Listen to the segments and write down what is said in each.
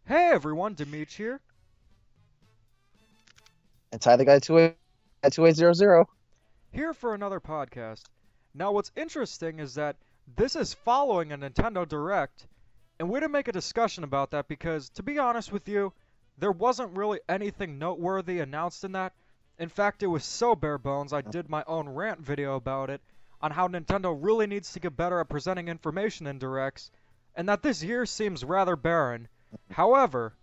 Hey everyone, Demeech here. And tie the guy to a 2800. Here for another podcast. Now, what's interesting is that this is following a Nintendo Direct, and we didn't make a discussion about that because, to be honest with you, there wasn't really anything noteworthy announced in that. In fact, it was so bare bones, I did my own rant video about it on how Nintendo really needs to get better at presenting information in Directs, and that this year seems rather barren. However,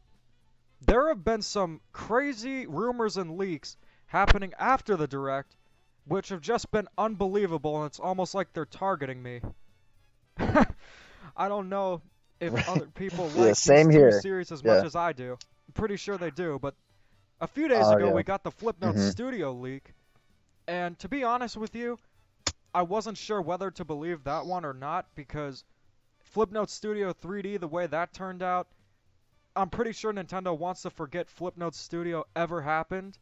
there have been some crazy rumors and leaks happening after the direct, which have just been unbelievable, and it's almost like they're targeting me. I don't know if other people Yeah, like these same two here. series as much Yeah. as I do. I'm pretty sure they do, but a few days Oh ago yeah. we got the Flipnote hmm Studio leak, and to be honest with you, I wasn't sure whether to believe that one or not because Flipnote Studio 3D, the way that turned out, I'm pretty sure Nintendo wants to forget Flipnote Studio ever happened.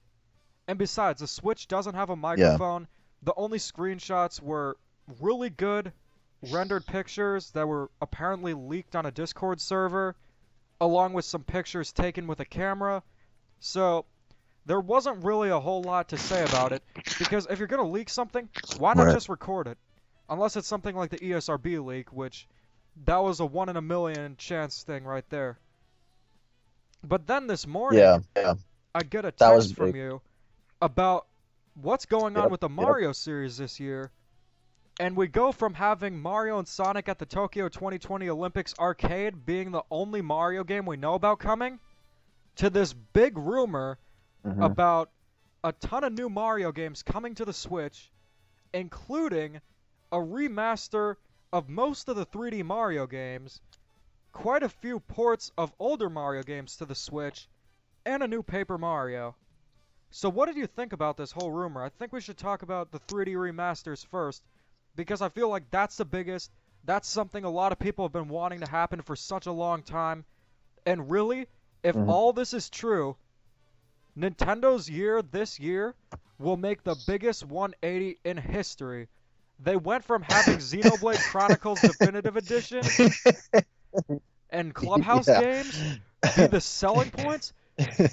And besides, the Switch doesn't have a Yeah. microphone. The only screenshots were really good rendered pictures that were apparently leaked on a Discord server, along with some pictures taken with a camera. So there wasn't really a whole lot to say about it, because if you're going to leak something, why not Right. just record it? Unless it's something like the ESRB leak, which that was a 1 in a million chance thing right there. But then this Yeah. morning, Yeah. I get a That was text from big. you about what's going on Yep. with the Yep. Mario series this year. And we go from having Mario and Sonic at the Tokyo 2020 Olympics arcade being the only Mario game we know about coming, to this big rumor hmm about a ton of new Mario games coming to the Switch, including a remaster of most of the 3D Mario games, quite a few ports of older Mario games to the Switch, and a new Paper Mario. So what did you think about this whole rumor? I think we should talk about the 3D remasters first, because I feel like that's the biggest. That's something a lot of people have been wanting to happen for such a long time. And really, if hmm all this is true, Nintendo's year this year will make the biggest 180 in history. They went from having Xenoblade Chronicles Definitive Edition and Clubhouse Yeah. games be the selling points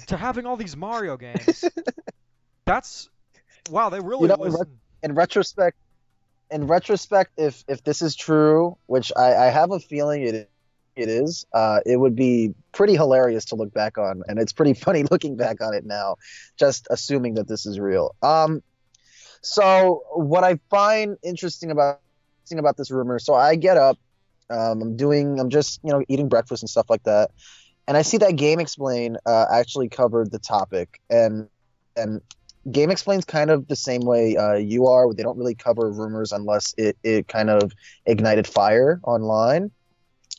to having all these Mario games. That's wow, they You really know, listen. in retrospect, if this is true, which I have a feeling it is, it would be pretty hilarious to look back on, and it's pretty funny looking back on it now, just assuming that this is real. So what I find interesting about this rumor, so I get up, I'm just eating breakfast and stuff like that, and I see that Game Explain actually covered the topic, and Game Explain's kind of the same way you are. They don't really cover rumors unless it kind of ignited fire online.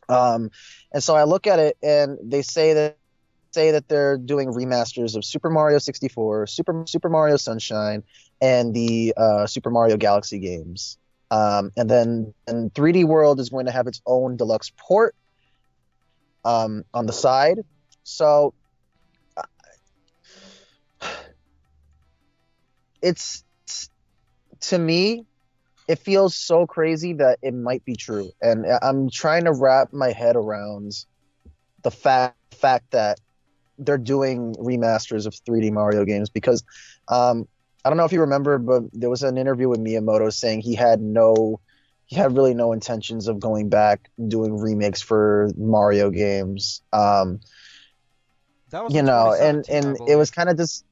Um, and so I look at it, and they say that they're doing remasters of Super Mario 64, Super Mario Sunshine, and the Super Mario Galaxy games. And 3D World is going to have its own deluxe port on the side. So it's to me, it feels so crazy that it might be true, and I'm trying to wrap my head around the fact that they're doing remasters of 3D Mario games because I don't know if you remember, but there was an interview with Miyamoto saying he had really no intentions of going back and doing remakes for Mario games. That was in And 2017, I it was believe. kind of just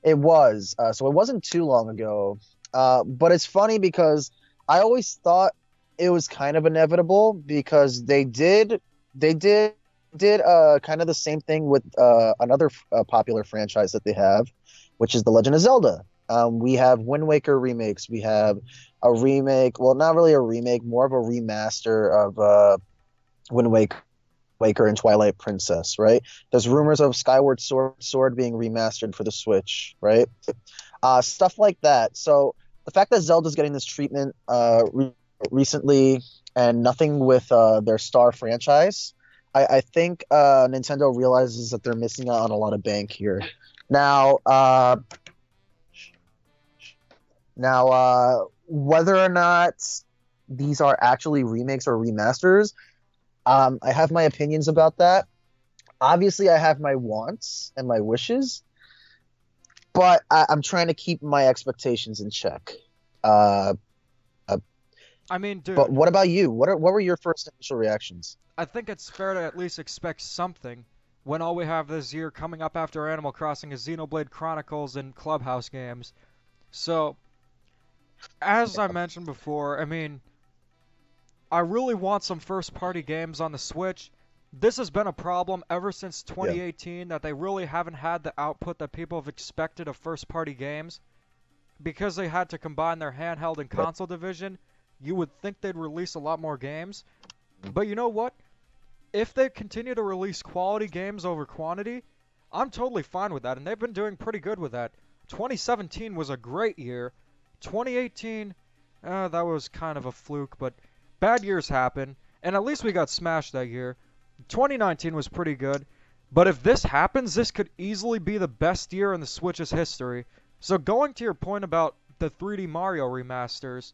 it was so it wasn't too long ago. But it's funny because I always thought it was kind of inevitable because they did kind of the same thing with another popular franchise that they have, which is The Legend of Zelda. We have Wind Waker remakes. We have a remake, well, not really a remake, more of a remaster of Wind Waker and Twilight Princess, right? There's rumors of Skyward Sword being remastered for the Switch, right? Stuff like that. So the fact that Zelda's getting this treatment recently and nothing with their star franchise, I think Nintendo realizes that they're missing out on a lot of bank here. Now, whether or not these are actually remakes or remasters, I have my opinions about that. obviously I have my wants and my wishes, but I'm trying to keep my expectations in check. Uh, uh, I mean, but dude, what about you? What were your first initial reactions? I think it's fair to at least expect something when all we have this year coming up after Animal Crossing is Xenoblade Chronicles and Clubhouse games. So, as I mentioned before, I mean, I really want some first party games on the Switch. This has been a problem ever since Yeah, 2018 that they really haven't had the output that people have expected of first party games. Because they had to combine their handheld and right. console division, you would think they'd release a lot more games. But you know what? If they continue to release quality games over quantity, I'm totally fine with that, and they've been doing pretty good with that. 2017 was a great year. 2018, that was kind of a fluke, but bad years happen, and at least we got Smash that year. 2019 was pretty good, but if this happens, this could easily be the best year in the Switch's history. So going to your point about the 3D Mario remasters,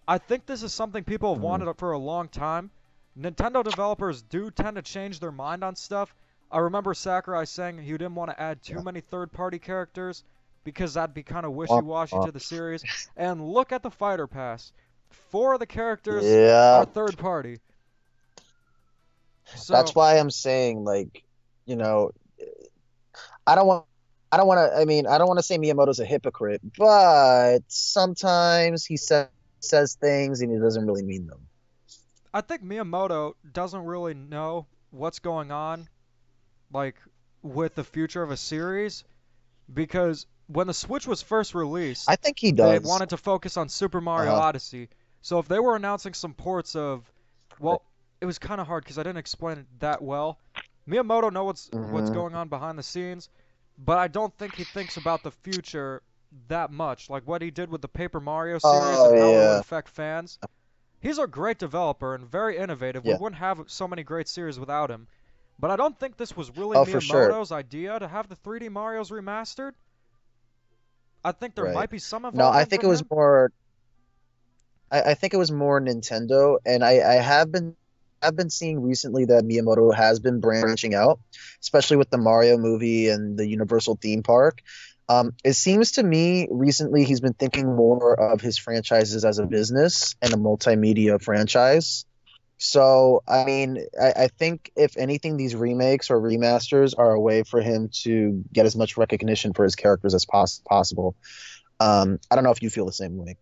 I think this is something people have Mhm. wanted for a long time. Nintendo developers do tend to change their mind on stuff. I remember Sakurai saying he didn't want to add too Yeah. many third-party characters because that'd be kind of Uh, wishy-washy uh, to the series. And look at the Fighter Pass. 4 of the characters are yeah, third-party. that's So, why I'm saying, like, you know, I don't want. I don't want to. I mean, I don't want to say Miyamoto's a hypocrite, but sometimes says things and he doesn't really mean them. I think Miyamoto doesn't really know what's going on, like, with the future of a series, because when the Switch was first released, I think he they had does. wanted to focus on Super Mario Uh-huh. Odyssey. So if they were announcing some ports of, well, it was kind of hard because I didn't explain it that well. Miyamoto knows what's Hmm. going on behind the scenes, but I don't think he thinks about the future that much, like what he did with the Paper Mario series Oh and how it would yeah, affect fans. He's a great developer and very innovative. We yeah. wouldn't have so many great series without him. But I don't think this was really Oh, for sure. Miyamoto's idea to have the 3D Marios remastered. I think there Right. might be some No, I involvement think it from was him. more. I think it was more Nintendo, and I have been seeing recently that Miyamoto has been branching out, especially with the Mario movie and the Universal theme park. It seems to me recently he's been thinking more of his franchises as a business and a multimedia franchise. So, I mean, I think if anything, these remakes or remasters are a way for him to get as much recognition for his characters as possible. I don't know if you feel the same way.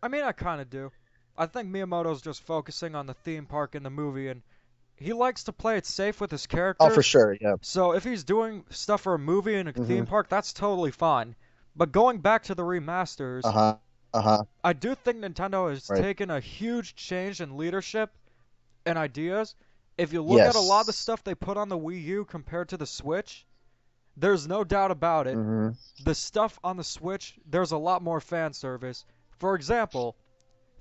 I mean, I kind of do. I think Miyamoto's just focusing on the theme park and the movie, and he likes to play it safe with his Oh, for characters. sure. Yeah. So if he's doing stuff for a movie and a Hmm. theme park, that's totally fine. But going back to the remasters, Uh-huh. Uh-huh. I do think Nintendo has Right. taken a huge change in leadership and ideas. If you look at a lot of the Yes. stuff they put on the Wii U compared to the Switch, there's no doubt about it. Hmm. The stuff on the Switch, there's a lot more fan service. For example,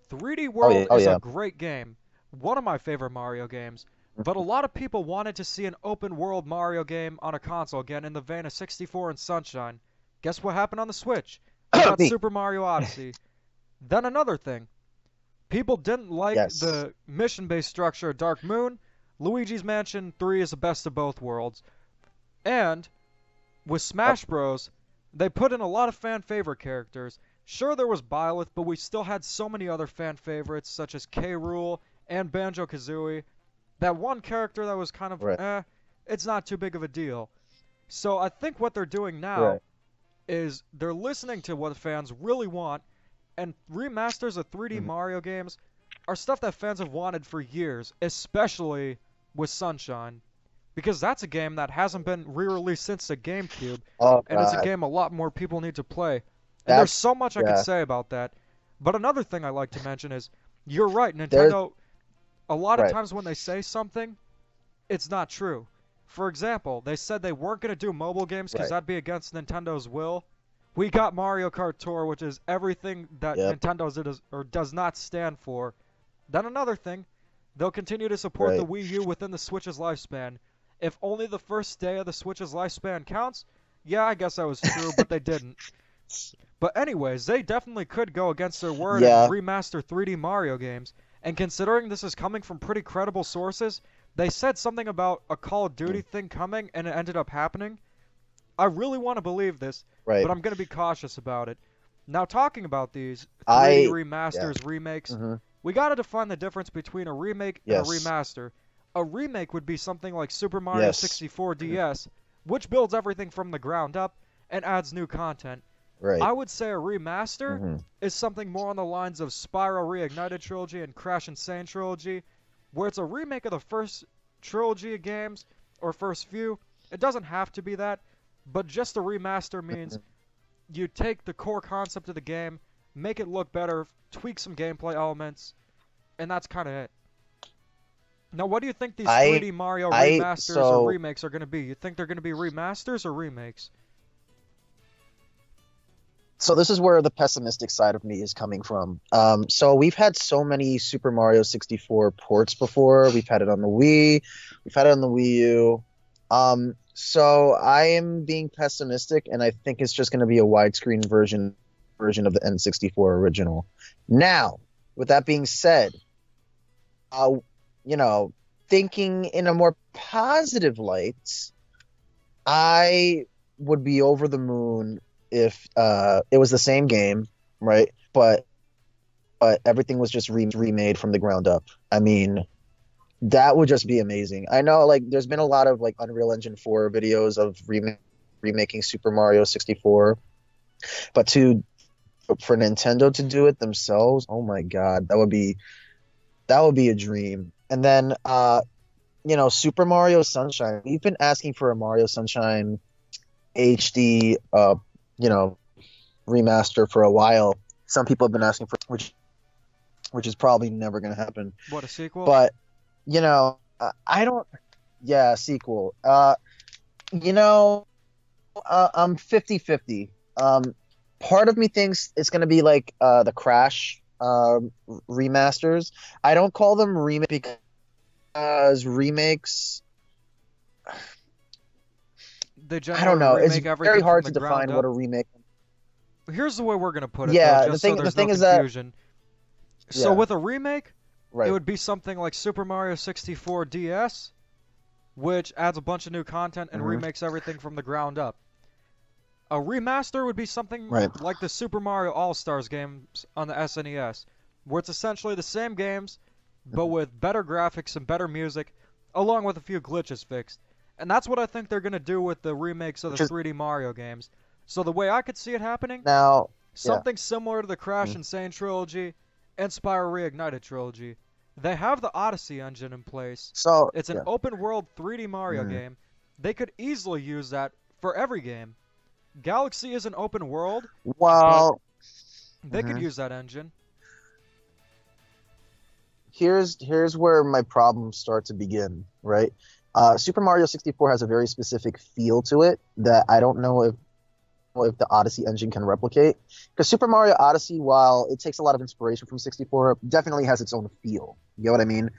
3D Oh World yeah. Oh is a yeah. great game, one of my favorite Mario games, but a lot of people wanted to see an open world Mario game on a console again in the vein of 64 and Sunshine. Guess what happened on the Switch? We got Me. Super Mario Odyssey. Then another thing, people didn't like Yes. the mission based structure of Dark Moon. Luigi's Mansion 3 is the best of both worlds. And with Yep. Smash Bros, they put in a lot of fan favorite characters. Sure, there was Byleth, but we still had so many other fan favorites, such as K. Rool and Banjo Kazooie. That one character that was kind of, Right. it's not too big of a deal. So I think what they're doing now Right. is they're listening to what fans really want, and remasters of 3D Mhm. Mario games are stuff that fans have wanted for years, especially with Sunshine. Because that's a game that hasn't been re-released since the GameCube, Oh and it's a God. game a lot more people need to play. And there's That's so much I could yeah. say about that. But another thing I like to mention is, you're right, There's Nintendo, a lot of right. times when they say something, it's not true. For example, they said they weren't going to do mobile games because Right. that'd be against Nintendo's will. We got Mario Kart Tour, which is everything that Yep. Nintendo does not stand for. Then another thing, they'll continue to support the Right. Wii U within the Switch's lifespan. If only the first day of the Switch's lifespan counts, yeah, I guess that was true, but they didn't. But anyways, they definitely could go against their word and Yeah. remaster 3D Mario games. And considering this is coming from pretty credible sources, They said something about a Call of Duty thing coming, and it ended up happening. I really want to believe this, Right. but I'm going to be cautious about it. Now, talking about these 3D I yeah. remasters, remakes, Hmm. we got to define the difference between a remake and a Yes. remaster. A remake would be something like Super Mario Yes. 64 DS, which builds everything from the ground up and adds new content. Right. I would say a remaster Hmm. is something more on the lines of Spyro Reignited Trilogy and Crash Insane Trilogy, where it's a remake of the first trilogy of games, or first few. It doesn't have to be that, but just a remaster means you take the core concept of the game, make it look better, tweak some gameplay elements, and that's kind of it. Now, what do you think these I 3D Mario I remasters or so remakes are going to be? You think they're going to be remasters or remakes? so this is where the pessimistic side of me is coming from. So we've had so many Super Mario 64 ports before. We've had it on the Wii, we've had it on the Wii U. So I am being pessimistic, and I think it's just going to be a widescreen version of the N64 original. Now, with that being said, uh, you know, thinking in a more positive light, I would be over the moon if it was the same game, right? But everything was just remade from the ground up. I mean, that would just be amazing. I know, like, there's been a lot of like Unreal Engine 4 videos of remaking Super Mario 64, but to for Nintendo to do it themselves, oh my God, that would be a dream. And then Super Mario Sunshine. We've been asking for a Mario Sunshine HD you know, remaster for a while. Some people have been asking for which is probably never going to happen. What, a sequel? But I don't. Yeah, sequel. I'm 50-50. Part of me thinks it's going to be like the Crash remasters. I don't call them remake because remakes. They I don't generally know. It's remake very everything from hard the to ground define what up. a remake. Here's the way we're going to put it, though, Yeah, just so the there's no thing is that confusion. So yeah, with a remake, it right. would be something like Super Mario 64 DS, which adds a bunch of new content and Hmm. remakes everything from the ground up. A remaster would be something Right. like the Super Mario All-Stars games on the SNES, where it's essentially the same games, but Mhm. with better graphics and better music, along with a few glitches fixed. And that's what I think they're going to do with the remakes of the Which is 3D Mario games. So the way I could see it happening, now, yeah. something similar to the Crash Mhm. Insane trilogy and Spyro Reignited trilogy. They have the Odyssey engine in place. So It's an yeah. open world 3D Mario Mhm. game. They could easily use that for every game. Galaxy is an open world, but Well, they could mhm. use that engine. Here's where my problems start to begin, right? Super Mario 64 has a very specific feel to it that I don't know if the Odyssey engine can replicate. Because Super Mario Odyssey, while it takes a lot of inspiration from 64, definitely has its own feel. You know what I mean?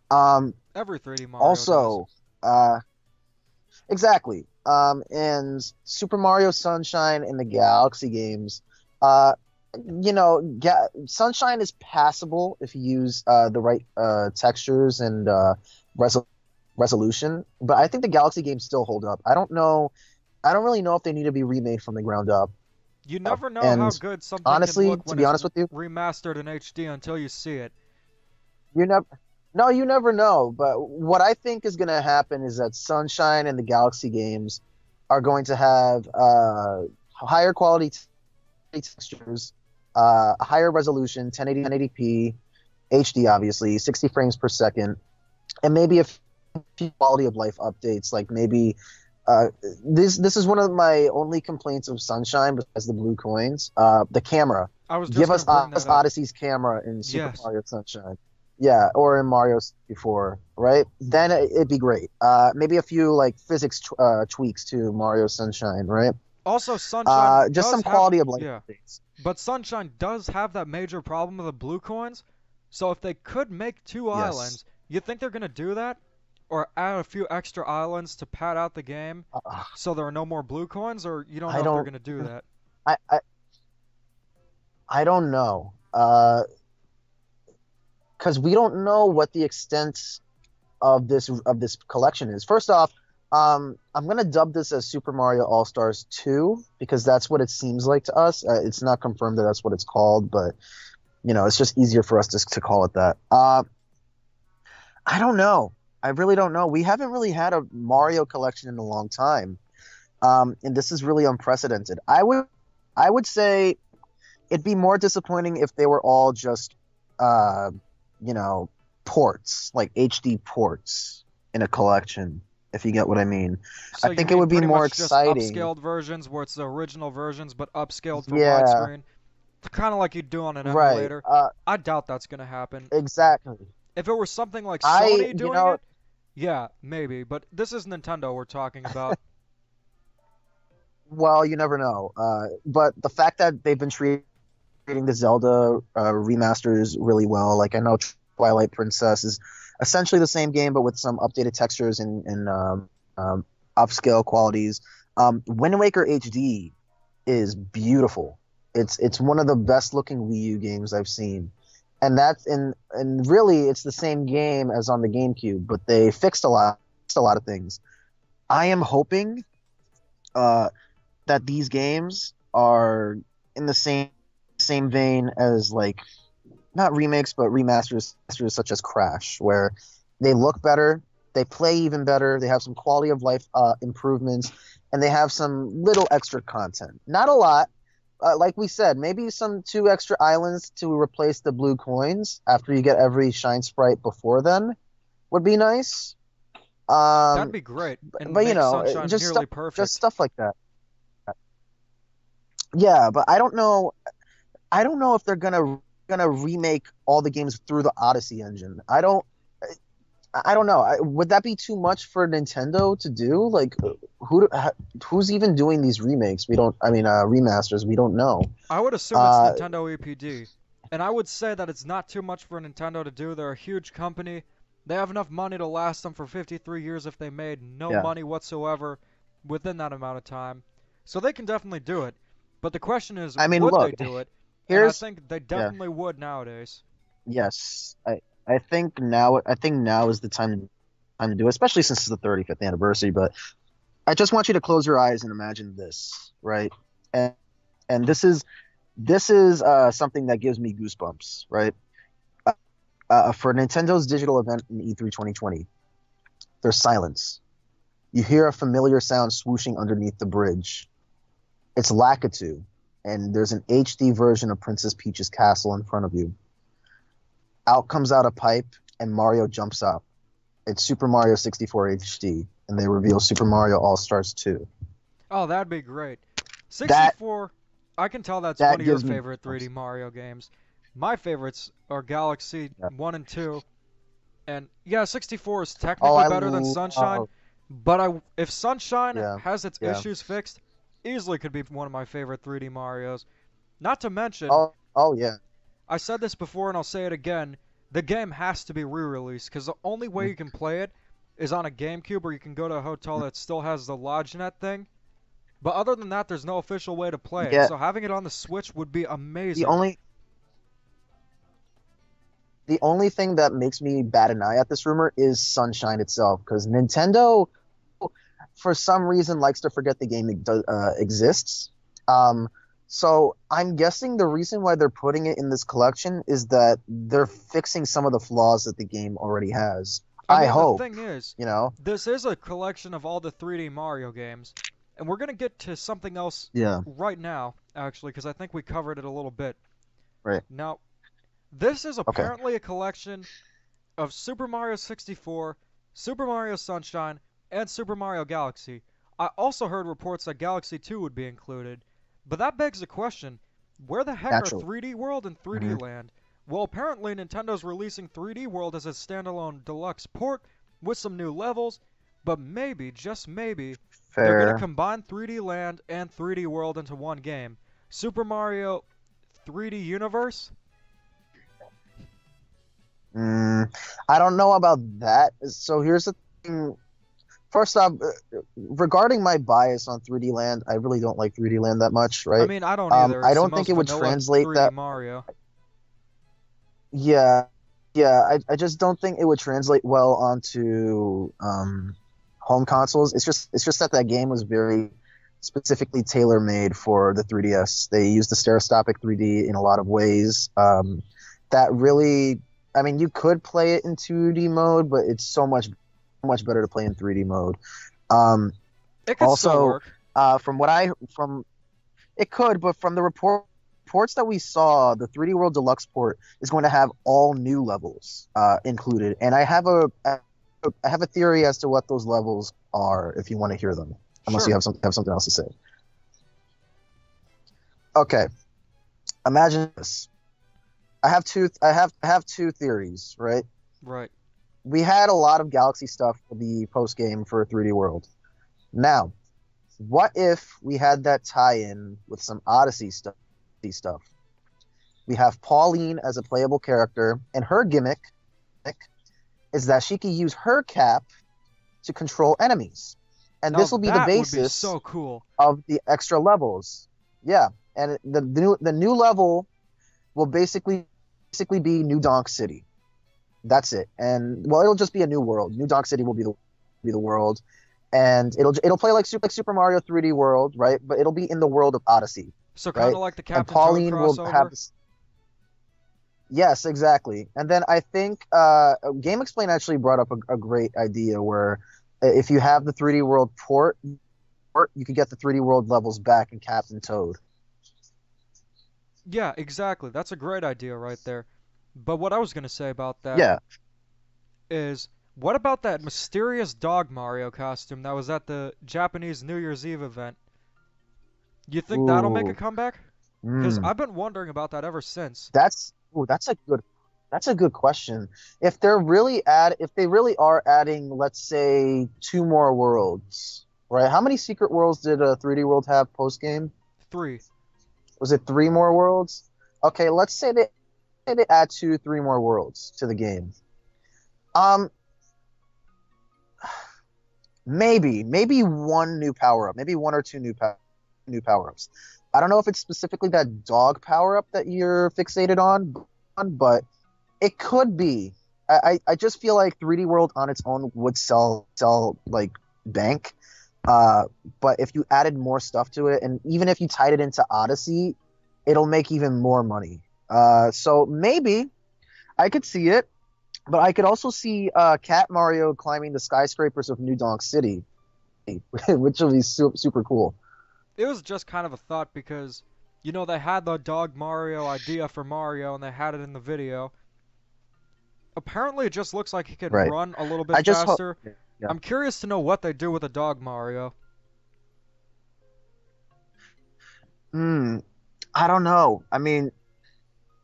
Um, Every 3D Mario does. Also, uh, exactly. And Super Mario Sunshine and the Galaxy games, uh, Sunshine is passable if you use the right textures and resol resolution. But I think the Galaxy games still hold up. I don't know. I don't really know if they need to be remade from the ground up. You never know how And good something can honestly, look to when be it's honest with you, remastered in HD until you see it. you never. No, you never know. But what I think is going to happen is that Sunshine and the Galaxy games are going to have higher quality textures, a higher resolution, 1080p, HD, obviously, 60 frames per second, and maybe a few quality of life updates. Like maybe uh, this is one of my only complaints of Sunshine besides the blue coins. The camera. I was just Give going to us bring that up. Odyssey's camera in Super Yes. Mario Sunshine. Yeah, or in Mario 64, right? Then it'd be great. Maybe a few like physics tweaks to Mario Sunshine, right? Also, Sunshine Just does some have, quality of life yeah, updates. but Sunshine does have that major problem of the blue coins. So if they could make two Yes. islands, you think they're going to do that? Or add a few extra islands to pad out the game Uh, so there are no more blue coins? Or you don't I know if they're don't. going to do that? I, I I don't know. Because we don't know what the extent of this collection is, first off, I'm gonna dub this as Super Mario All Stars 2 because that's what it seems like to us. It's not confirmed that that's what it's called, but it's just easier for us to call it that. I don't know. I really don't know. We haven't really had a Mario collection in a long time, and this is really unprecedented. I would say it'd be more disappointing if they were all just, you know, ports, like HD ports in a collection, if you get what I mean. So I you think it mean would be pretty more much just exciting. upscaled versions where it's the original versions but upscaled for Yeah, widescreen? Kind of like you do on an right. emulator. I doubt that's going to happen. Exactly. If it were something like I, Sony you doing know, it, yeah, maybe. But this is Nintendo we're talking about. well, you never know. But the fact that they've been treating the Zelda remasters really well, like I know Twilight Princess is essentially the same game, but with some updated textures and upscale qualities. Wind Waker HD is beautiful. It's one of the best looking Wii U games I've seen. And really it's the same game as on the GameCube, but they fixed a lot of things. I am hoping uh, that these games are in the same vein as, like, not remakes but remasters such as Crash, where they look better, they play even better, they have some quality of life improvements, and they have some little extra content. Not a lot. Like we said, maybe some 2 extra islands to replace the blue coins after you get every shine sprite before then would be nice. That'd Um, be great and but make Sunshine just nearly perfect. stuff like that. Yeah, but I don't know. I don't know if they're gonna remake all the games through the Odyssey engine. I don't know. Would that be too much for Nintendo to do? Like, who's even doing these remakes? We don't. I mean, remasters. We don't know. I would assume it's Uh, Nintendo EPD. And I would say that it's not too much for Nintendo to do. They're a huge company. They have enough money to last them for 53 years if they made no yeah. money whatsoever within that amount of time. So they can definitely do it. But the question is, I mean, would they look. do it? And I Here's think they yeah. definitely would nowadays. Yes. I think now is the time to do it, especially since it's the 35th anniversary. But I just want you to close your eyes and imagine this, right? And and this is something that gives me goosebumps, right? For Nintendo's digital event in E3 2020, there's silence. You hear a familiar sound swooshing underneath the bridge. It's Lakitu, and there's an HD version of Princess Peach's castle in front of you. Out comes out a pipe, and Mario jumps out. It's Super Mario 64 HD, and they reveal Super Mario All Stars 2. Oh, that'd be great. That 64, I can tell that's one that of your gives me favorite goosebumps. 3D Mario games. My favorites are Galaxy Yeah. 1 and 2. And yeah, 64 is Oh, technically I better than Sunshine, love. but if Sunshine Yeah, has its yeah. issues fixed, easily could be one of my favorite 3D Marios. Not to mention, Oh yeah. I said this before and I'll say it again, the game has to be re-released because the only way Mm, you can play it is on a GameCube or you can go to a hotel mm. that still has the LodgeNet thing. But other than that, there's no official way to play it. Yeah. So having it on the Switch would be The amazing. only the only thing that makes me bat an eye at this rumor is Sunshine itself, because Nintendo, for some reason, likes to forget the game exists. Um, so I'm guessing the reason why they're putting it in this collection is that they're fixing some of the flaws that the game already has. I I mean, the hope, thing is, you know. this is a collection of all the 3D Mario games, and we're gonna get to something else Yeah. right now, actually, because I think we covered it a little bit. Right. Now, this is Okay. apparently a collection of Super Mario 64, Super Mario Sunshine, and Super Mario Galaxy. I also heard reports that Galaxy 2 would be included, but that begs the question, where the heck are Naturally. 3D World and 3D Hmm. Land? Well, apparently Nintendo's releasing 3D World as a standalone deluxe port with some new levels, but maybe, just maybe, they're going to Fair. combine 3D Land and 3D World into one game. Super Mario 3D Universe? Mm, I don't know about that. So here's the thing. First off, regarding my bias on 3D Land, I really don't like 3D Land that much, I right? mean, I don't either. I It's the don't think most it would vanilla translate 3D that. Mario. Yeah, Yeah, I just don't think it would translate well onto home consoles. It's just that that game was very specifically tailor made for the 3DS. They used the stereoscopic 3D in a lot of ways. That really, I mean, you could play it in 2D mode, but it's so much better to play in 3D mode. Um, It could still Also, work. from what I from it could, but from the reports that we saw, the 3D World Deluxe port is going to have all new levels included, and I have a theory as to what those levels are. If you want to hear them, unless you Sure. have something else to say. Okay, imagine this. I have two theories, right? Right. We had a lot of Galaxy stuff for the post game for 3D World. Now, what if we had that tie-in with some Odyssey stuff? We have Pauline as a playable character, and her gimmick is that she can use her cap to control enemies. And Now this will be the that would be basis so cool. of the extra levels. Yeah, and the new level will basically be New Donk City. That's it. And well, it'll just be a new world. New Donk City will be the world, and it'll play like Super Mario 3D World, right? But it'll be in the world of Odyssey, So kind right? of like the And Captain Toad Pauline will have crossover. this. Yes, exactly. And then I think Game Explain actually brought up a great idea where if you have the 3D World port, you could get the 3D World levels back in Captain Toad. Yeah, exactly. That's a great idea right there. But what I was gonna say about that Yeah. is, what about that mysterious dog Mario costume that was at the Japanese New Year's Eve event? You think that'll make a Ooh. comeback? Because Mm. I've been wondering about that ever since. That's a good question. If they really are adding, let's say, two more worlds, right? How many secret worlds did 3D World have post game? 3. Was it three more worlds? Okay, let's say they add three more worlds to the game. Um, maybe one new power up, maybe one or two new power ups. I don't know if it's specifically that dog power up that you're fixated on, but it could be. I just feel like 3D World on its own would sell like bank. Uh, but if you added more stuff to it, and even if you tied it into Odyssey, it'll make even more money. So maybe I could see it, but I could also see Cat Mario climbing the skyscrapers of New Donk City, which will be super cool. It was just kind of a thought because, they had the dog Mario idea for Mario and they had it in the video. Apparently, it just looks like he can Right. run a little bit I just hope. faster. Yeah. I'm curious to know what they do with the dog Mario. Hmm. I don't know. I mean,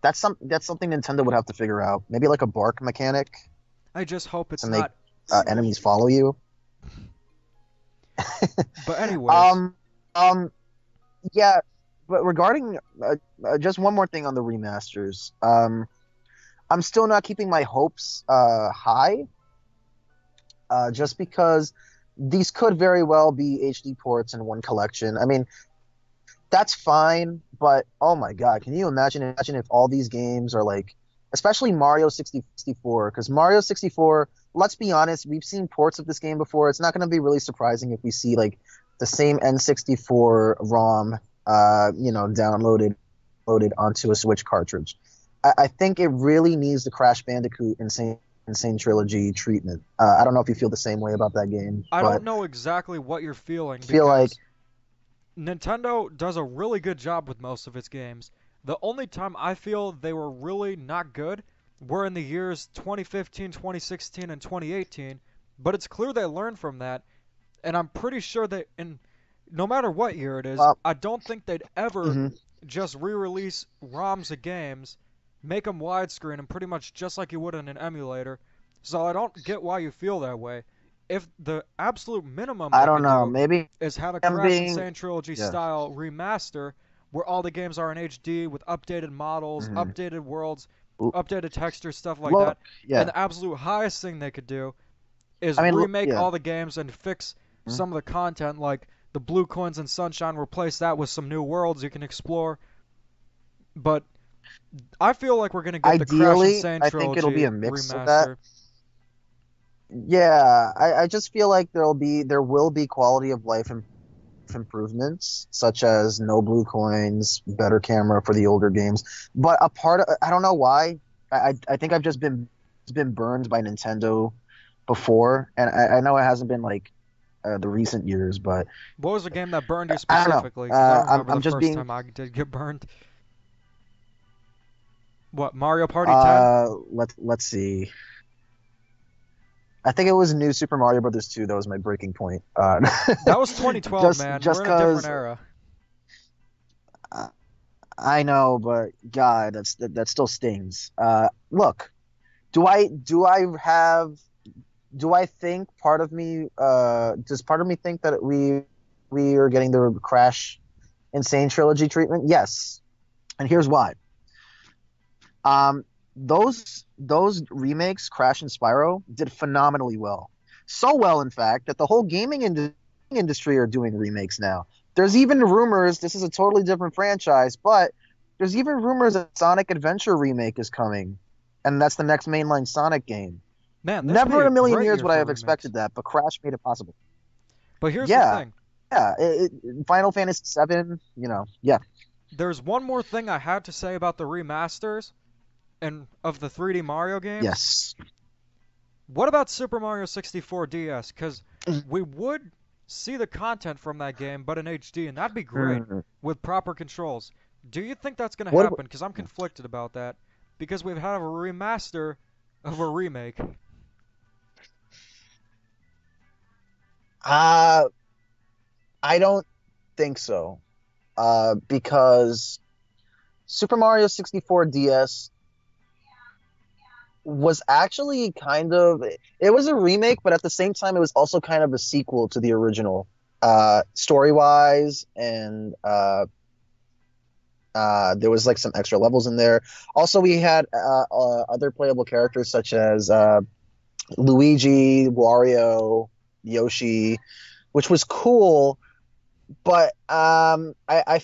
that's something Nintendo would have to figure out. Maybe like a bark mechanic I just hope to it's make not. enemies follow you. But anyways, Um, um, yeah, but regarding just one more thing on the remasters. I'm still not keeping my hopes high, just because these could very well be HD ports in one collection. I mean, that's fine, but oh my God, can you imagine if all these games are like, especially Mario 64, because Mario 64, let's be honest, we've seen ports of this game before. It's not going to be really surprising if we see like the same N64 ROM, downloaded loaded onto a Switch cartridge. I think it really needs the Crash Bandicoot Insane Trilogy treatment. I don't know if you feel the same way about that game, I but don't know exactly what you're feeling I feel like, because Nintendo does a really good job with most of its games. The only time I feel they were really not good were in the years 2015, 2016, and 2018, but it's clear they learned from that, and I'm pretty sure that no matter what year it is, well, I don't think they'd ever mhm. just re-release ROMs of games, make them widescreen, and pretty much just like you would in an emulator. So I don't get why you feel that way. If the absolute minimum I they don't could know. do Maybe is have a I'm Crash being, Insane Trilogy yeah. style remaster where all the games are in HD with updated models, Mhm. updated worlds, L- updated textures, stuff like Look, that. And yeah. the absolute highest thing they could do is I mean, remake yeah. all the games and fix Mhm. some of the content, like the Blue Coins and Sunshine, replace that with some new worlds you can explore. But I feel like we're gonna get the Crash Ideally, Insane I think it'll be trilogy a mix of that. remaster. Yeah, I just feel like there will be quality of life improvements, such as no blue coins, better camera for the older games. But a part of, I don't know why. I think I've just been burned by Nintendo before, and I know it hasn't been like the recent years, but What was the game that burned you I don't know. specifically? Because I remember the I'm just first being time I did get burned. What, Mario Party 10? let's see. I think it was New Super Mario Brothers 2 that was my breaking point. That was 2012, man. Just We're in a different cause era. I know, but God, that still stings. Look, do I think part of me does part of me think that we are getting the Crash Insane trilogy treatment? Yes, and here's why. Um, those remakes, Crash and Spyro, did phenomenally well. So well, in fact, that the whole industry are doing remakes now. There's even rumors. This is a totally different franchise, but there's even rumors that Sonic Adventure remake is coming, and that's the next mainline Sonic game. Man, this would be Never in a a million great years year would I for have remakes. expected that, but Crash made it possible. But here's the Yeah, thing. yeah. Final Fantasy VII, yeah. There's one more thing I had to say about the remasters and of the 3D Mario games. Yes. What about Super Mario 64 DS? Because we would see the content from that game, but in HD, and that'd be great Hmm. with proper controls. Do you think that's going to What? happen? Because I'm conflicted about that. Because we've had a remaster of a remake. Uh, I don't think so. Because Super Mario 64 DS was actually kind of it was a remake, but at the same time it was also kind of a sequel to the original, story wise, and there was like some extra levels in there. Also, we had other playable characters such as Luigi, Wario, Yoshi, which was cool. But I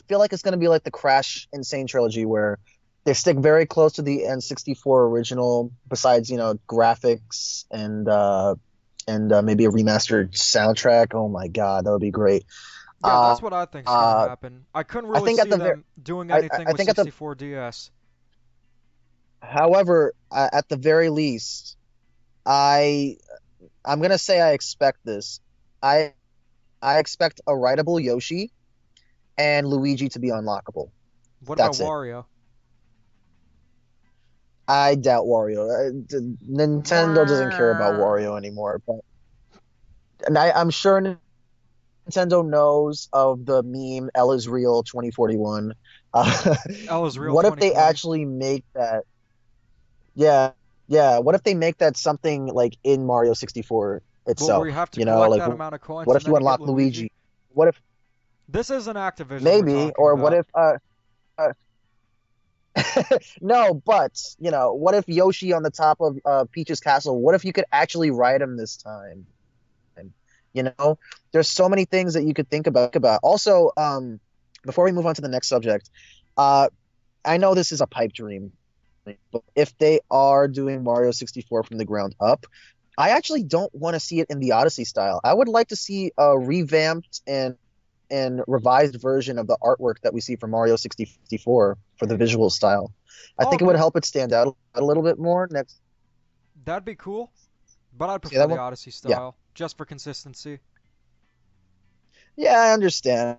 feel like it's going to be like the Crash Insane trilogy where they stick very close to the N64 original, besides, graphics and maybe a remastered soundtrack. Oh my God, that would be great. Yeah, Uh, that's what I think's going to uh, happen. I couldn't I really think at see the very, them doing anything I with think at the, 64 DS. however, at the very least, I, I'm gonna say I expect this. I, I expect a writable Yoshi and Luigi to be unlockable. What about That's it. Wario? I doubt Wario. Nintendo doesn't care about Wario anymore, but and I'm sure Nintendo knows of the meme "L is real 2041." Uh, L is real what if they 2020. actually make that? Yeah, yeah. What if they make that something like in Mario 64 Well, where itself? you have to collect Like that amount of coins what and if you then you get unlock Luigi. Luigi? What if This isn't Activision we're maybe, talking or what about. if uh no, but what if Yoshi on the top of Peach's castle? What if you could actually ride him this time? And you know, there's so many things that you could think about. Also, before we move on to the next subject, uh, I know this is a pipe dream, but if they are doing Mario 64 from the ground up, I actually don't want to see it in the Odyssey style. I would like to see a revamped and revised version of the artwork that we see from Mario 64 for the visual style. I Oh, think it would man, help it stand out a little bit more. Next, that'd be cool. But I'd see prefer that the one? Odyssey Yeah, style, just for consistency. yeah, I understand.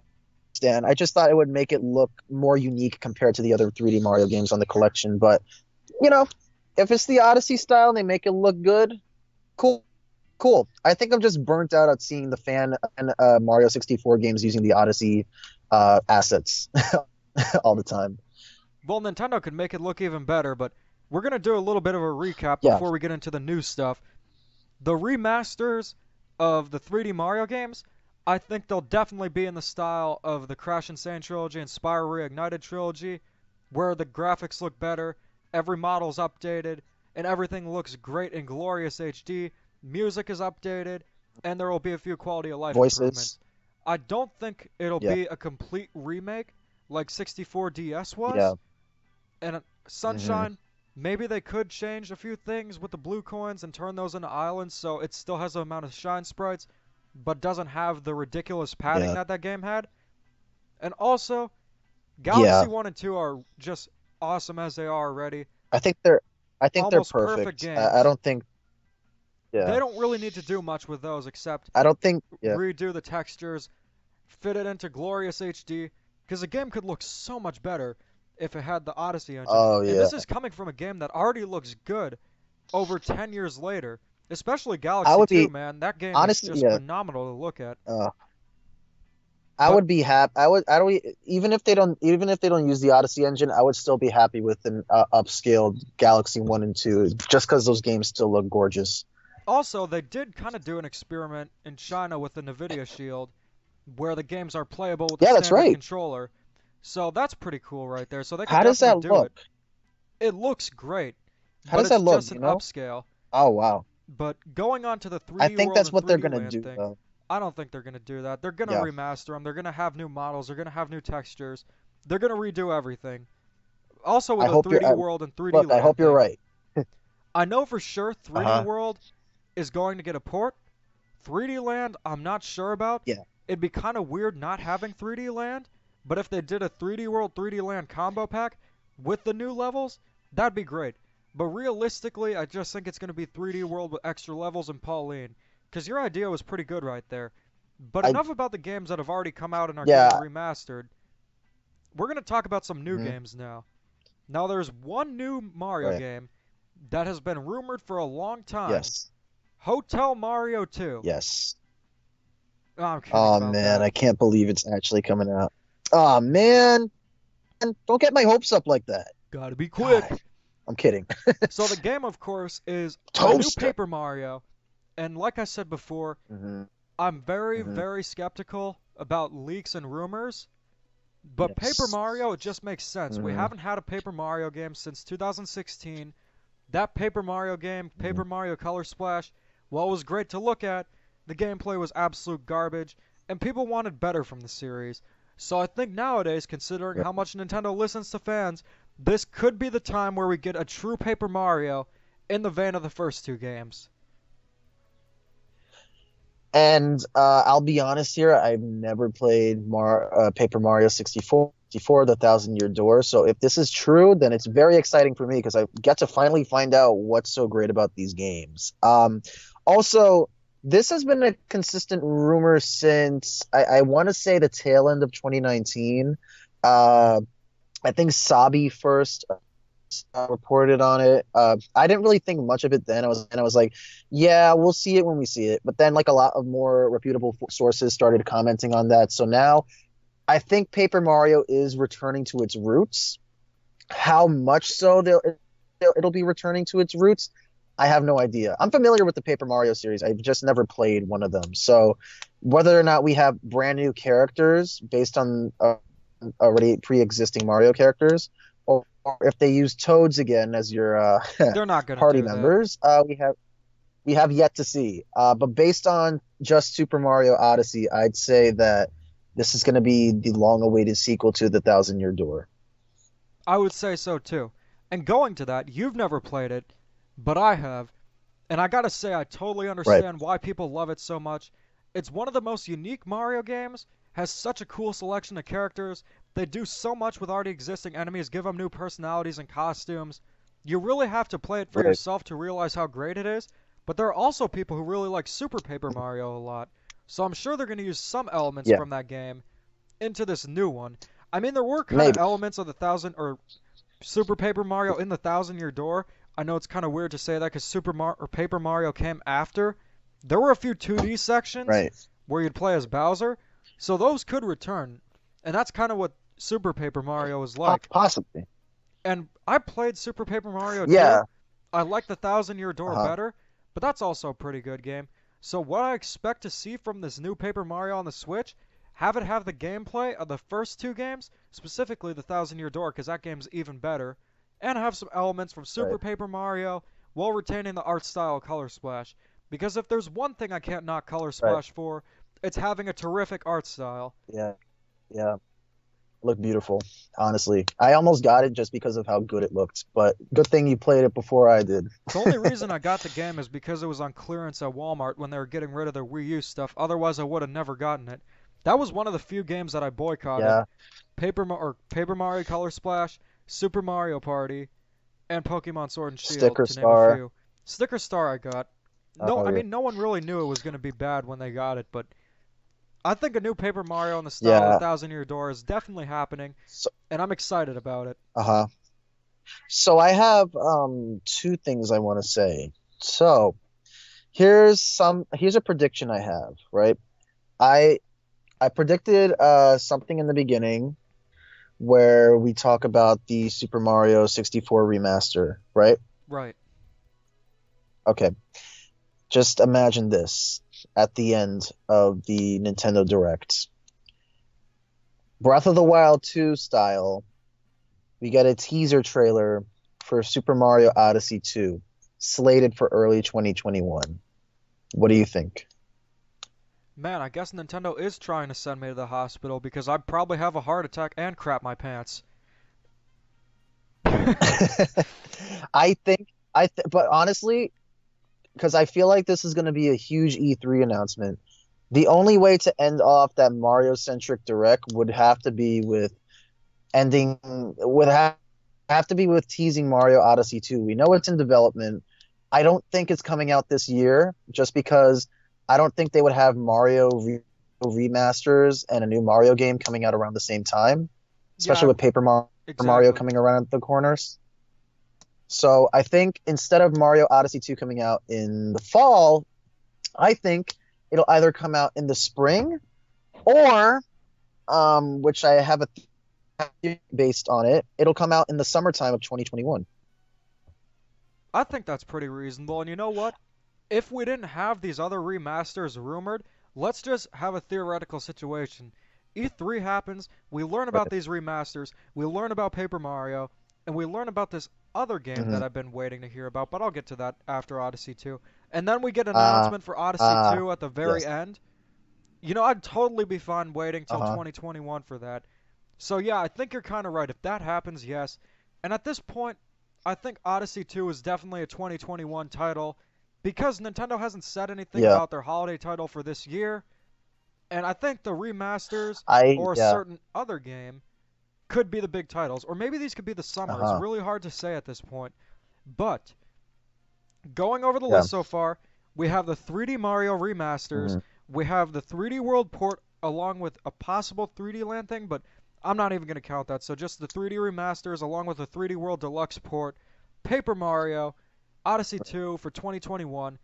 I just thought it would make it look more unique compared to the other 3D Mario games on the collection. But you know, if it's the Odyssey style and they make it look good, cool, cool. I think I'm just burnt out at seeing the fan and Mario 64 games using the Odyssey assets all the time. Well, Nintendo could make it look even better, but we're going to do a little bit of a recap Yeah. before we get into the new stuff. The remasters of the 3D Mario games, I think they'll definitely be in the style of the Crash Insane trilogy and Spyro Reignited trilogy, where the graphics look better, every model's updated, and everything looks great in glorious HD. Music is updated, and there will be a few quality of life improvements. Voices. I don't think it'll Yeah. be a complete remake like 64 DS Yeah. was. And Hmm. Sunshine, maybe they could change a few things with the blue coins and turn those into islands so it still has the amount of shine sprites, but doesn't have the ridiculous padding Yeah. that that game had. And also, Galaxy Yeah. 1 and 2 are just awesome as they are already. I think they're I think they're Almost perfect perfect. I games. don't think. They Yeah. don't really need to do much with those except I don't think. Yeah. redo the textures, fit it into glorious HD, because the game could look so much better if it had the Odyssey engine. Oh And yeah. this is coming from a game that already looks good over 10 years later. Especially I Galaxy would 2, be man. That game is honestly. just Yeah. phenomenal to look at. Uh, I But would be happy. I would. I don't. Even if they don't use the Odyssey engine, I would still be happy with an upscaled Galaxy 1 and 2, just because those games still look gorgeous. also, they did kind of do an experiment in China with the Nvidia Shield, where the games are playable with a Yeah, that's standard right. controller. So that's pretty cool right there. So they could How does definitely that do look? it. It looks great, How but does it's that look? just Do an you know? upscale. Oh wow. But going on to the I 3D think world that's and what they're 3D gonna land do thing, though. I don't think they're going to do that. They're going to Yeah. remaster them. They're going to have new models. They're going to have new textures. They're going to redo everything. Also with I the hope you're. 3D world and 3D Look, I land hope you're thing, right. I know for sure Uh 3D huh. world is going to get a port. 3D land, I'm not sure about. Yeah. It'd be kind of weird not having 3D land, but if they did a 3D world, 3D land combo pack with the new levels, that'd be great. But realistically, I just think it's going to be 3D world with extra levels and Pauline. Because your idea was pretty good right there. But I. enough about the games that have already come out and are getting Yeah. remastered. We're going to talk about some new Hmm. games now. Now, there's one new Mario Right. game that has been rumored for a long time. Yes. Hotel Mario 2. Yes. Oh, I'm kidding Oh about man, that. I can't believe it's actually coming out. Oh man, don't get my hopes up like that. Gotta be God, quick. I'm kidding. So the game, of course, is a new Toaster. Paper Mario. And like I said before, Hmm. I'm very, Hmm. very skeptical about leaks and rumors. But Paper Yes. Mario, it just makes sense. We Hmm. haven't had a Paper Mario game since 2016. That Paper Mario game, Hmm. Paper Mario Color Splash, while it was great to look at, the gameplay was absolute garbage, and people wanted better from the series. So I think nowadays, considering Right. how much Nintendo listens to fans, this could be the time where we get a true Paper Mario in the vein of the first two games. And I'll be honest here, I've never played Paper Mario 64, The Thousand Year Door. So if this is true, then it's very exciting for me because I get to finally find out what's so great about these games. Also, this has been a consistent rumor since I want to say the tail end of 2019. Uh, I think Sabi first reported on it. I didn't really think much of it then. I was like, yeah, we'll see it when we see it. But then like a lot of more reputable sources started commenting on that. So now I think Paper Mario is returning to its roots. How much so it'll be returning to its roots, I have no idea. I'm familiar with the Paper Mario series. I've just never played one of them. So whether or not we have brand new characters based on already pre-existing Mario characters, or if they use Toads again as your They're not gonna party do that. members, we have yet to see. But based on just Super Mario Odyssey, I'd say that this is going to be the long-awaited sequel to The Thousand Year Door. I would say so too. And going to that, you've never played it, but I have. And I gotta say, I totally Right. understand why people love it so much. It's one of the most unique Mario games, has such a cool selection of characters. They do so much with already existing enemies, give them new personalities and costumes. You really have to play it for Right. yourself to realize how great it is. But there are also people who really like Super Paper Mario a lot. So I'm sure they're going to use some elements Yeah. from that game into this new one. I mean, there were kind of Maybe. elements of the thousand or Super Paper Mario in the Thousand Year Door. I know it's kind of weird to say that because Paper Mario came after. There were a few 2D sections Right. where you'd play as Bowser, so those could return, and that's kind of what Super Paper Mario is like. Possibly. And I played Super Paper Mario 2. Yeah. I like the Thousand Year Door Uh-huh. better, but that's also a pretty good game. So what I expect to see from this new Paper Mario on the Switch, have it have the gameplay of the first two games, specifically the Thousand Year Door, because that game's even better, and have some elements from Super Right. Paper Mario while retaining the art style of Color Splash. Because if there's one thing I can't knock Color Right. Splash for, it's having a terrific art style. Yeah. Yeah. Looked beautiful, honestly. I almost got it just because of how good it looked, but good thing you played it before I did. The only reason I got the game is because it was on clearance at Walmart when they were getting rid of their Wii U stuff. Otherwise, I would have never gotten it. That was one of the few games that I boycotted. Yeah, Paper Mario Color Splash, Super Mario Party, and Pokemon Sword and Shield, Sticker to name a Star. few. Sticker Star I got. No, Oh I yeah. mean no one really knew it was going to be bad when they got it, but I think a new Paper Mario in the style of the Yeah. Thousand Year Door is definitely happening, So, and I'm excited about it. uh-huh. So I have two things I want to say. So here's a prediction I have, right? I I predicted something in the beginning where we talk about the Super Mario 64 remaster, right? Right. Okay. Just imagine this at the end of the Nintendo Direct. Breath of the Wild 2 style, we get a teaser trailer for Super Mario Odyssey 2, slated for early 2021. What do you think? Man, I guess Nintendo is trying to send me to the hospital because I'd probably have a heart attack and crap my pants. But honestly, because I feel like this is going to be a huge E3 announcement, the only way to end off that Mario-centric direct would have to be with ending, would have to be with teasing Mario Odyssey 2. We know it's in development. I don't think it's coming out this year, just because I don't think they would have remasters and a new Mario game coming out around the same time, especially Yeah, with Mario exactly. coming around the corners. So I think instead of Mario Odyssey 2 coming out in the fall, I think it'll either come out in the spring or, which I have a theory based on it, it'll come out in the summertime of 2021. I think that's pretty reasonable. And you know what? If we didn't have these other remasters rumored, let's just have a theoretical situation. E3 happens, we learn about Right. these remasters, we learn about Paper Mario, and we learn about this other game hmm that I've been waiting to hear about, but I'll get to that after Odyssey 2. And then we get an Uh, announcement for Odyssey uh, 2 at the very yes. end. You know, I'd totally be fine waiting till Uh-huh. 2021 for that. So yeah, I think you're kind of right. If that happens, yes. And at this point, I think Odyssey 2 is definitely a 2021 title because Nintendo hasn't said anything Yeah. about their holiday title for this year. And I think the remasters or a Yeah. certain other game could be the big titles. Or maybe these could be the summer. It's Uh-huh. really hard to say at this point. But going over the Yeah. list so far, we have the 3D Mario remasters, hmm we have the 3D World port along with a possible 3D Land thing, but I'm not even going to count that. So just the 3D remasters along with the 3D World Deluxe port, Paper Mario, Odyssey 2 for 2021.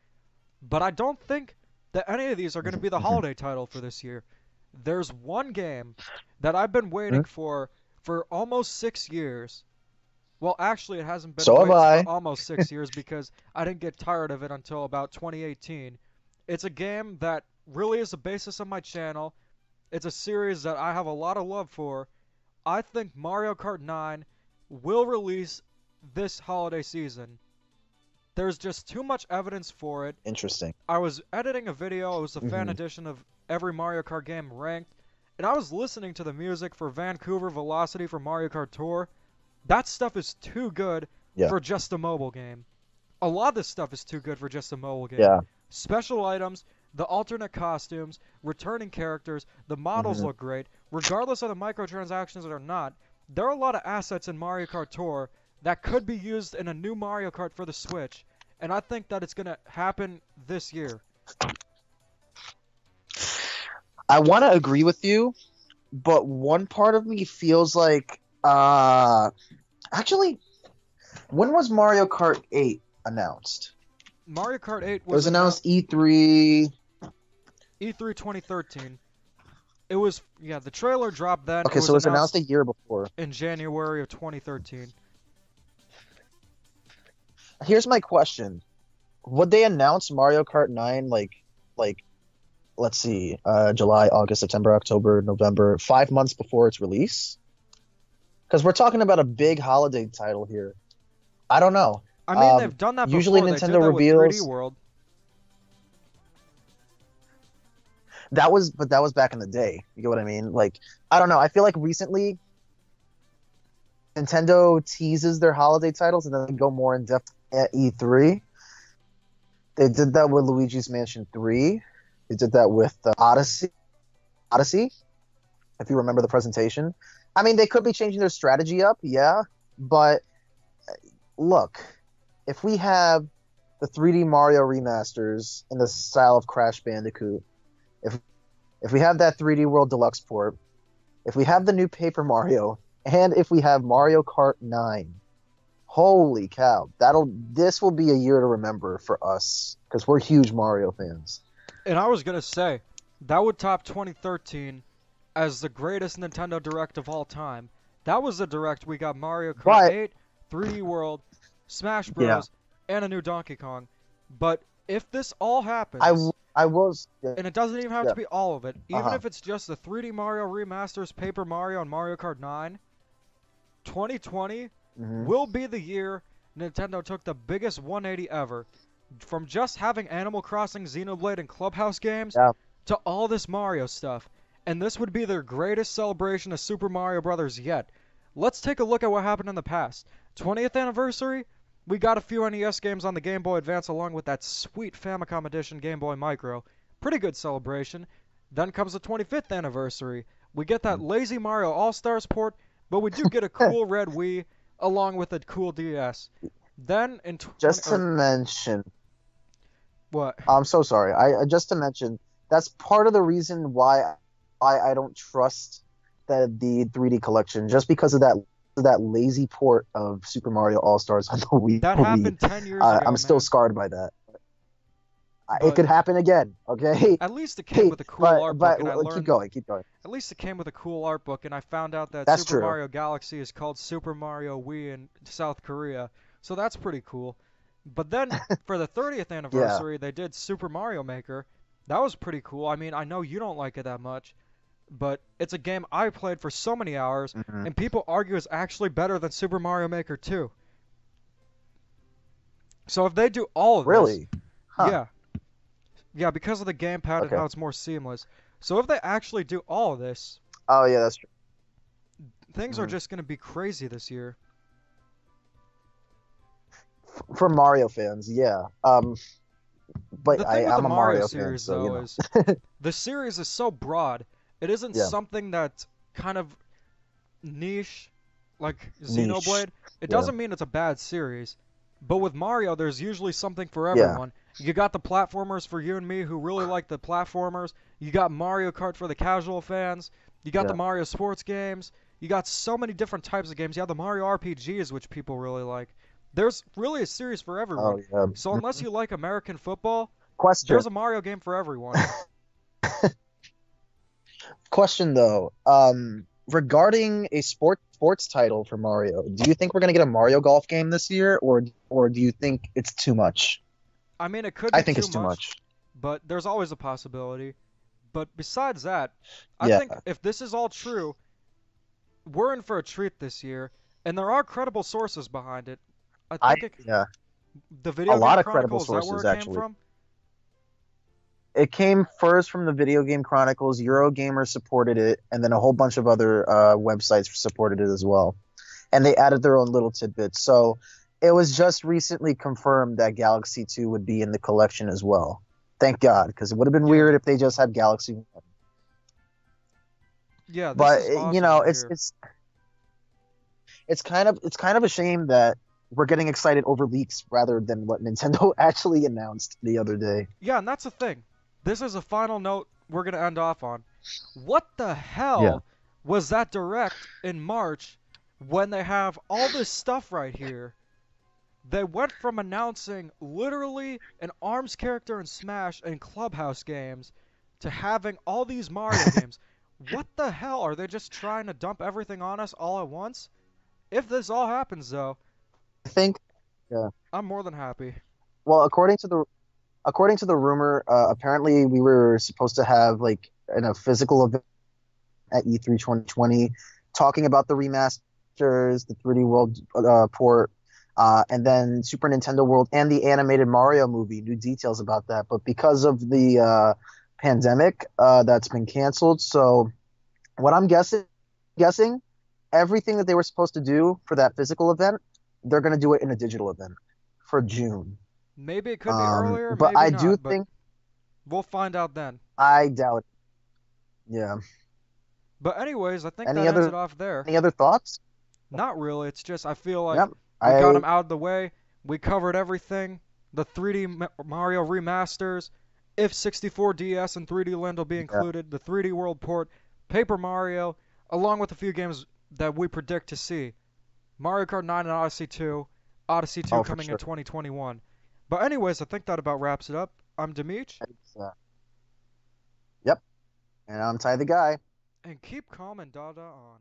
But I don't think that any of these are going to be the hmm holiday title for this year. There's one game that I've been waiting for almost 6 years. Well, actually, it hasn't been So have I. almost 6 years because I didn't get tired of it until about 2018. It's a game that really is the basis of my channel. It's a series that I have a lot of love for. I think Mario Kart 9 will release this holiday season. There's just too much evidence for it. Interesting. I was editing a video, it was a fan hmm edition of every Mario Kart game ranked, and I was listening to the music for Vancouver Velocity for Mario Kart Tour. That stuff is too good Yeah. for just a mobile game. A lot of this stuff is too good for just a mobile game. Yeah. Special items, the alternate costumes, returning characters, the models hmm look great. Regardless of the microtransactions or not, there are a lot of assets in Mario Kart Tour that could be used in a new Mario Kart for the Switch, and I think that it's going to happen this year. I want to agree with you, but one part of me feels like, actually, when was Mario Kart 8 announced? Mario Kart 8 It was was announced announced E3. E3 2013. It was, yeah, the trailer dropped then. It Okay, was so it was announced announced a year before. in January of 2013. Here's my question. Would they announce Mario Kart 9 like let's see, July, August, September, October, November, 5 months before its release? Because we're talking about a big holiday title here. I don't know. I mean, they've done that Usually before. They did Nintendo that with 3D reveals World. that was, but that was back in the day. You get what I mean? Like, I don't know. I feel like recently Nintendo teases their holiday titles and then they go more in depth at E3. They did that with Luigi's Mansion 3. They did that with Odyssey, if you remember the presentation. I mean, they could be changing their strategy up, yeah, but look, if we have the 3D Mario remasters in the style of Crash Bandicoot, if if we have that 3D World Deluxe port, if we have the new Paper Mario, and if we have Mario Kart 9, holy cow, this will be a year to remember for us because we're huge Mario fans. And I was gonna say, that would top 2013 as the greatest Nintendo Direct of all time. That was the Direct we got Mario Kart But 8, 3D World, Smash yeah, Bros, and a new Donkey Kong. But if this all I happens, I was and it doesn't even have yeah, to be all of it, even uh-huh. if it's just the 3D Mario Remasters, Paper Mario, and Mario Kart 9, 2020 Hmm. will be the year Nintendo took the biggest 180 ever. From just having Animal Crossing, Xenoblade, and Clubhouse games Yeah, to all this Mario stuff. And this would be their greatest celebration of Super Mario Bros. Yet. Let's take a look at what happened in the past. 20th anniversary, we got a few NES games on the Game Boy Advance along with that sweet Famicom Edition Game Boy Micro. Pretty good celebration. Then comes the 25th anniversary. We get that lazy Mario All-Stars port, but we do get a cool red Wii along with a cool DS. Then in 20 just to or mention, what? I'm so sorry. I just to mention that's part of the reason why I don't trust the 3D collection just because of that lazy port of Super Mario All Stars on the Wii. That happened 10 years I'm ago, still man. scarred by that. It But could happen again. Okay, at least it came with a cool art book, but and I keep learned. going, keep going. At least it came with a cool art book, and I found out that That's Super true. Mario Galaxy is called Super Mario Wii in South Korea, so that's pretty cool. But then for the 30th Yeah. anniversary, they did Super Mario Maker. That was pretty cool. I mean, I know you don't like it that much, but it's a game I played for so many hours, Hmm. and people argue it's actually better than Super Mario Maker 2. So if they do all of this, Really? Huh. yeah, yeah, because of the gamepad and Okay. how it's more seamless. So if they actually do all of this, Oh yeah, that's true. things are Mhm. just going to be crazy this year. For Mario fans, yeah. But The thing with the I'm a Mario Mario fan, series, so you though, know. is the series is so broad. It isn't Yeah. something that's kind of niche, like Niche. Xenoblade. It Yeah. doesn't mean it's a bad series. But with Mario, there's usually something for Yeah. everyone. You got the platformers for you and me who really like the platformers. You got Mario Kart for the casual fans. You got the Yeah. Mario sports games. You got so many different types of games. You have the Mario RPGs, which people really like. There's really a series for everyone. Oh yeah. So unless you like American football, Question. there's a Mario game for everyone. Question though. Regarding a sports title for Mario, do you think we're gonna get a Mario Golf game this year, or do you think it's too much? I mean, it could I be think too it's too much, much. but there's always a possibility. But besides that, I Yeah. think if this is all true, we're in for a treat this year, and there are credible sources behind it. I think Yeah. the A Video Game lot of credible Chronicle, is that where sources it came actually. from? It came first from the Video Game Chronicles. Eurogamer supported it, and then a whole bunch of other websites supported it as well. And they added their own little tidbits. So it was just recently confirmed that Galaxy 2 would be in the collection as well. Thank God, because it would have been Yeah, weird if they just had Galaxy 1. yeah, this But is you awesome know, to hear. it's kind of a shame that we're getting excited over leaks rather than what Nintendo actually announced the other day. Yeah, and that's the thing. This is a final note we're gonna end off on. What the Yeah. hell was that direct in March when they have all this stuff right here? They went from announcing literally an ARMS character in Smash and Clubhouse games to having all these Mario games. What the hell? Are they just trying to dump everything on us all at once? If this all happens, though, I think yeah. I'm more than happy. Well, according to the rumor, apparently we were supposed to have like in a physical event at E3 2020 talking about the remasters, the 3D World port, and then Super Nintendo World and the animated Mario movie. New details about that, but because of the pandemic, that's been canceled. So what I'm guessing everything that they were supposed to do for that physical event, they're going to do it in a digital event for June. Maybe it could be earlier, But maybe I do not, but think we'll find out then. I doubt it. Yeah. But anyways, I think Any that ends other it off there. any other thoughts? Not really. It's just I feel like Yep. we got them I out of the way. We covered everything. The 3D Mario remasters, if 64 DS and 3D Land will be yeah, included, the 3D World port, Paper Mario, along with a few games that we predict to see. Mario Kart 9 and Odyssey 2 oh for coming in sure. 2021. But anyways, I think that about wraps it up. I'm Demeech, It's, yep. And I'm Ty the guy. and keep calm and Dada on.